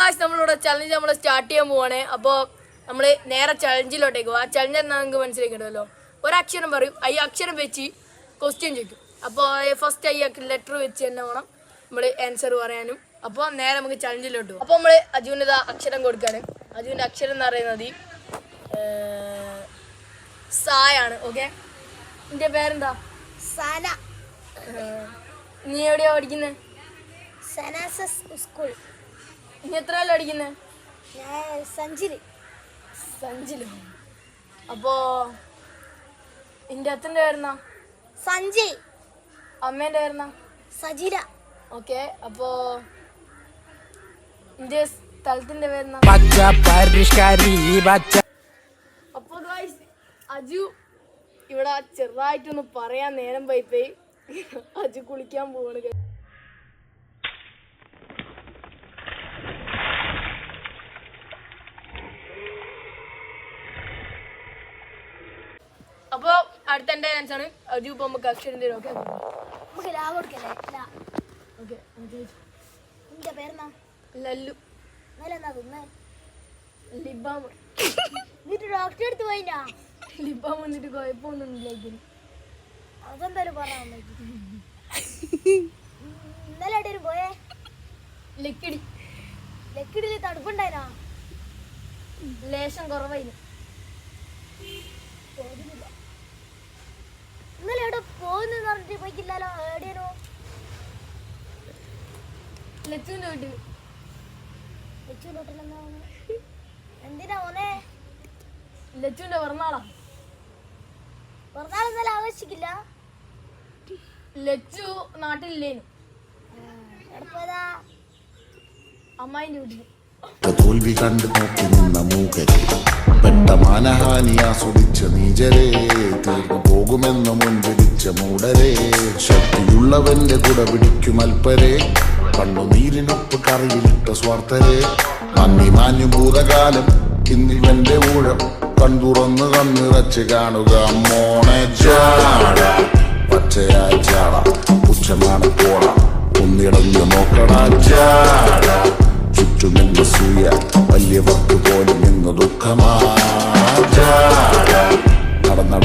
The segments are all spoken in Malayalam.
കാശ് നമ്മളിവിടെ ചലഞ്ച് നമ്മൾ സ്റ്റാർട്ട് ചെയ്യാൻ പോവാണ്. അപ്പോൾ നമ്മൾ നേരെ ചലഞ്ചിലോട്ടേക്ക് പോകും. ആ ചലഞ്ച് എന്താ നിങ്ങൾക്ക് മനസ്സിലാക്കിയിട്ടുണ്ടല്ലോ. ഒരക്ഷരം പറയും, ഈ അക്ഷരം വെച്ച് ക്വസ്റ്റ്യൻ ചോദിക്കും. അപ്പോൾ ഫസ്റ്റ് ഈ ലെറ്റർ വെച്ച് തന്നെ വേണം നമ്മൾ ആൻസർ പറയാനും. അപ്പോൾ നേരെ നമുക്ക് ചലഞ്ചിലോട്ട് പോകും. അപ്പോൾ നമ്മൾ അജുവിൻ്റെ അക്ഷരം കൊടുക്കുകയാണ്. അജുവിൻ്റെ അക്ഷരം എന്ന് പറയുന്നത് സായാണ്. ഓക്കെ, നിന്റെ പേരെന്താ? സന. നീ എവിടെയാ പഠിക്കുന്നത്? സനാസസ് സ്കൂൾ. നീ എത്ര കാലം പഠിക്കുന്നത്? സഞ്ചില്. സഞ്ചിലോ? അപ്പോ നിന്റെ അച്ഛൻ്റെ പേരെന്നാ? സഞ്ജയ്. അമ്മേൻ്റെ പേരെന്നാ? സജില. ഓക്കെ, അപ്പോ നിന്റെ സ്ഥലത്തിന്റെ പേരെന്നാ? അപ്പൊ അജു ഇവിടെ ചെറുതായിട്ടൊന്ന് പറയാൻ നേരം പോയിപ്പോയി. അജു കുളിക്കാൻ പോവാണ്. അപ്പൊ അടുത്ത എന്റെ ചാൻസ് ആണ്. അജു ഇപ്പൊ നമുക്ക് അക്ഷരം തരും. ഓക്കെ, നിന്റെ പേരെന്നാ? ലല്ലു. ലിബാം. ഡോക്ടറെ അടുത്ത് പോയിനാ? ലിബാം വന്നിട്ട് കുഴപ്പമൊന്നുമില്ല. അതെന്തായാലും പറയാൻ ഇന്നലെ എവിടെയും പോയേ? ലക്കിടി. ലക്കിടിയില് തണുപ്പുണ്ടായിനാ? ലേശം കുറവായിരുന്നു. ഇന്നലെ എവിടെ പോകുന്നു പറഞ്ഞിട്ട് പോയിക്കില്ലല്ലോ. എവിടെയാണോ? ലച്ചുവിന്റെ വീട്ടിൽ. എന്തിനാ പോന്നേ? ലച്ചുവിന്റെ പിറന്നാളാ. പിറന്നാൾ ഇന്നലെ ആഘോഷിക്കില്ല? ലച്ചു നാട്ടിലില്ലേനു. എവിടെ പോയതാ? അമ്മായിന്റെ വീട്ടിൽ. തോൽവി കണ്ടു നോക്കി നിന്ന മൂകരെ പെട്ട മാനഹാനി ആസ്വദിച്ച നീചരെ തീർന്നു പോകുമെന്ന് മുൻപിടിച്ച മൂടരെ ശക്തിയുള്ളവന്റെ കുട പിടിക്കും അൽപ്പരെ കണ്ണുനീരിനൊപ്പ് കറിയിലിട്ട സ്വാർത്ഥരെ നന്ദി മാഞ്ഞു ഭൂതകാലം ഇന്നിവന്റെ ഊഴം കൺതുറന്ന് കണ്ണിറച്ച് കാണുക മോണെ ചാട പച്ചയായ ചാട പുച്ഛമാണ് പോണ ഒന്നിടഞ്ഞു നോക്കണ ചാട ചുറ്റുമെന്ന് സൂയ വലിയവർക്ക് പോലും ഇന്ന് ദുഃഖമാ നടന്നട.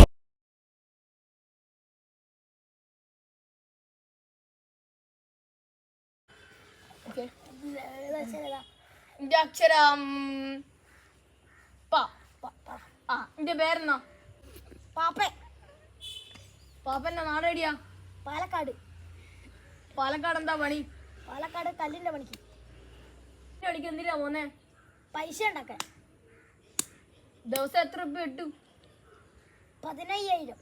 എന്റെ അക്ഷരം എന്റെ പേരെന്നാ? പാപ്പേ. പാപ്പന്റെ നാടേടിയാ? പാലക്കാട്. പാലക്കാട് എന്താ പണി? പാലക്കാട് കല്ലിന്റെ പണിക്ക്. പണിക്ക് എന്തിനാ പോന്നെ? പൈസ ഉണ്ടാക്കാൻ. ദിവസം എത്ര രൂപ കിട്ടും? 15,000.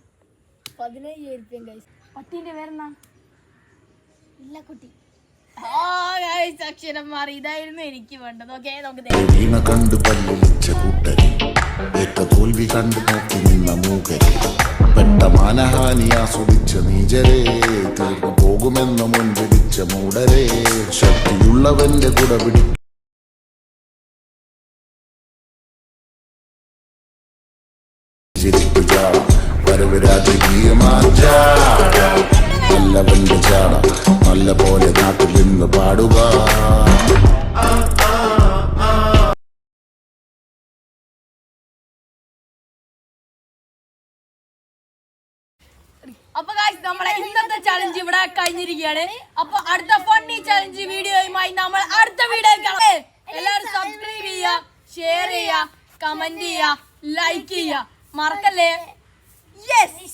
15,000. പട്ടീന്റെ പേരെന്നാ? ഇല്ലക്കുട്ടി. അക്ഷരം മാറി. ഇതായിരുന്നു എനിക്ക് വേണ്ടത്. ഓക്കെ, വീണ കണ്ട് പല്ലിച്ച കൂട്ടരെ ഏറ്റ തോൽവി കണ്ടു നോക്കി നിന്ന മൂകരെ പെട്ട മാനഹാനി ആസ്വദിച്ച നീചരെ തീർന്നു പോകുമെന്ന് മുൻപിടിച്ച മൂടരെ ശക്തിയുള്ളവന്റെ കുട പിടിക്കും വരവ് രാജകീയമാ നല്ലവന്റെ ചാട നല്ല പോലെ നാട്ടിൽ നിന്ന് പാടുക. അപ്പൊ നമ്മളെ ഇന്നത്തെ ചലഞ്ച് ഇവിടെ കഴിഞ്ഞിരിക്കുകയാണ്. അപ്പൊ അടുത്ത ഫണ്ണി ചലഞ്ച് വീഡിയോയുമായി നമ്മൾ അടുത്ത വീഡിയോ കാണാം. എല്ലാവരും സബ്സ്ക്രൈബ് ചെയ്യുക, ഷെയർ ചെയ്യുക, കമന്റ് ചെയ്യുക, ലൈക്ക് ചെയ്യുക, മറക്കല്ലേ. യെസ്.